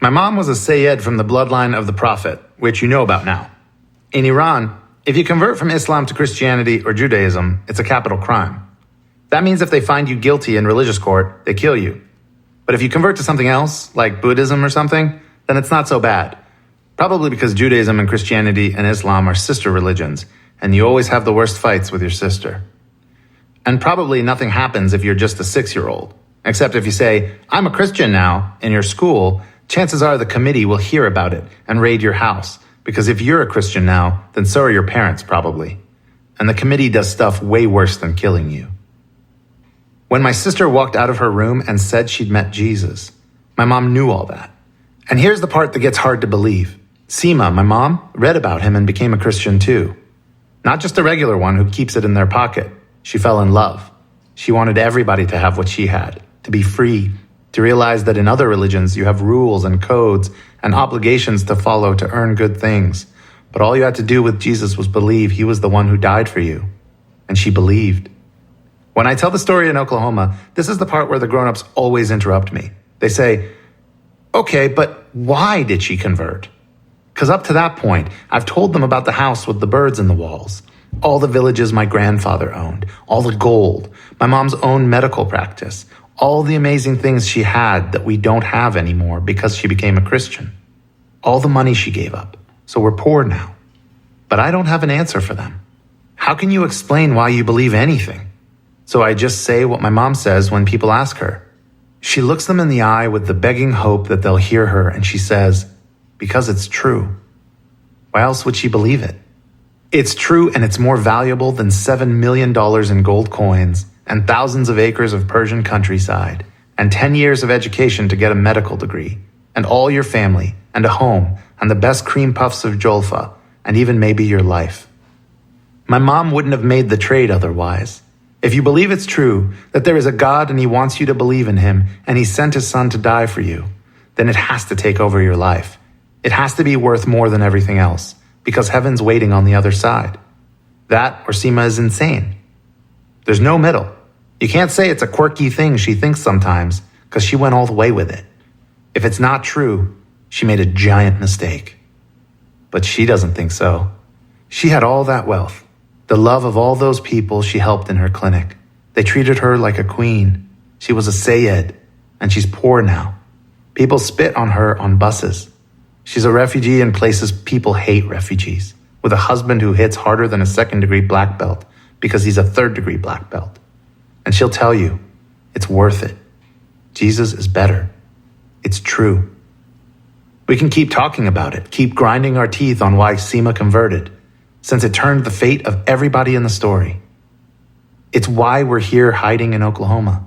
My mom was a Sayyid from the bloodline of the Prophet, which you know about now. In Iran, if you convert from Islam to Christianity or Judaism, it's a capital crime. That means if they find you guilty in religious court, they kill you. But if you convert to something else, like Buddhism or something, then it's not so bad. Probably because Judaism and Christianity and Islam are sister religions, and you always have the worst fights with your sister. And probably nothing happens if you're just a 6-year-old. Except if you say, I'm a Christian now, in your school, chances are the committee will hear about it and raid your house. Because if you're a Christian now, then so are your parents probably. And the committee does stuff way worse than killing you. When my sister walked out of her room and said she'd met Jesus, my mom knew all that. And here's the part that gets hard to believe. Seema, my mom, read about him and became a Christian too. Not just a regular one who keeps it in their pocket. She fell in love. She wanted everybody to have what she had, to be free, to realize that in other religions you have rules and codes and obligations to follow to earn good things. But all you had to do with Jesus was believe he was the one who died for you. And she believed. When I tell the story in Oklahoma, this is the part where the grown-ups always interrupt me. They say, okay, but why did she convert? Because up to that point, I've told them about the house with the birds in the walls, all the villages my grandfather owned, all the gold, my mom's own medical practice, all the amazing things she had that we don't have anymore because she became a Christian, all the money she gave up. So we're poor now. But I don't have an answer for them. How can you explain why you believe anything? So I just say what my mom says when people ask her. She looks them in the eye with the begging hope that they'll hear her, and she says, because it's true. Why else would she believe it? It's true, and it's more valuable than $7 million in gold coins and thousands of acres of Persian countryside and 10 years of education to get a medical degree and all your family and a home and the best cream puffs of Jolfa and even maybe your life. My mom wouldn't have made the trade otherwise. If you believe it's true, that there is a God and he wants you to believe in him and he sent his son to die for you, then it has to take over your life. It has to be worth more than everything else, because heaven's waiting on the other side. That or Seema is insane. There's no middle. You can't say it's a quirky thing she thinks sometimes, because she went all the way with it. If it's not true, she made a giant mistake. But she doesn't think so. She had all that wealth, the love of all those people she helped in her clinic. They treated her like a queen. She was a Sayyid, and she's poor now. People spit on her on buses. She's a refugee in places people hate refugees, with a husband who hits harder than a 2nd-degree black belt because he's a 3rd-degree black belt. And she'll tell you, it's worth it. Jesus is better. It's true. We can keep talking about it, keep grinding our teeth on why Seema converted, since it turned the fate of everybody in the story. It's why we're here hiding in Oklahoma.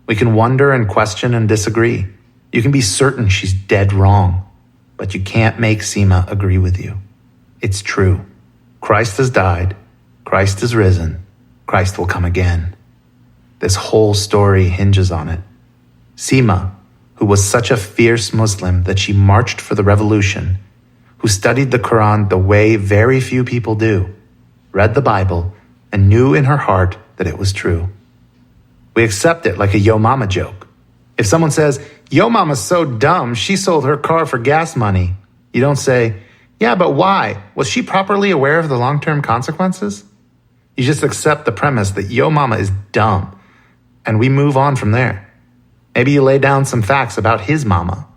We can wonder and question and disagree. You can be certain she's dead wrong. But you can't make Seema agree with you. It's true. Christ has died. Christ is risen. Christ will come again. This whole story hinges on it. Seema, who was such a fierce Muslim that she marched for the revolution, who studied the Quran the way very few people do, read the Bible, and knew in her heart that it was true. We accept it like a yo mama joke. If someone says, yo mama's so dumb, she sold her car for gas money, you don't say, yeah, but why? Was she properly aware of the long-term consequences? You just accept the premise that yo mama is dumb, and we move on from there. Maybe you lay down some facts about his mama.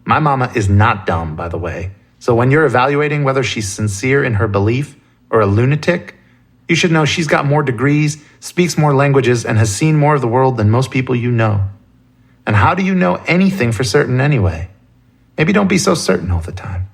My mama is not dumb, by the way. So when you're evaluating whether she's sincere in her belief or a lunatic, you should know she's got more degrees, speaks more languages, and has seen more of the world than most people you know. And how do you know anything for certain anyway? Maybe don't be so certain all the time.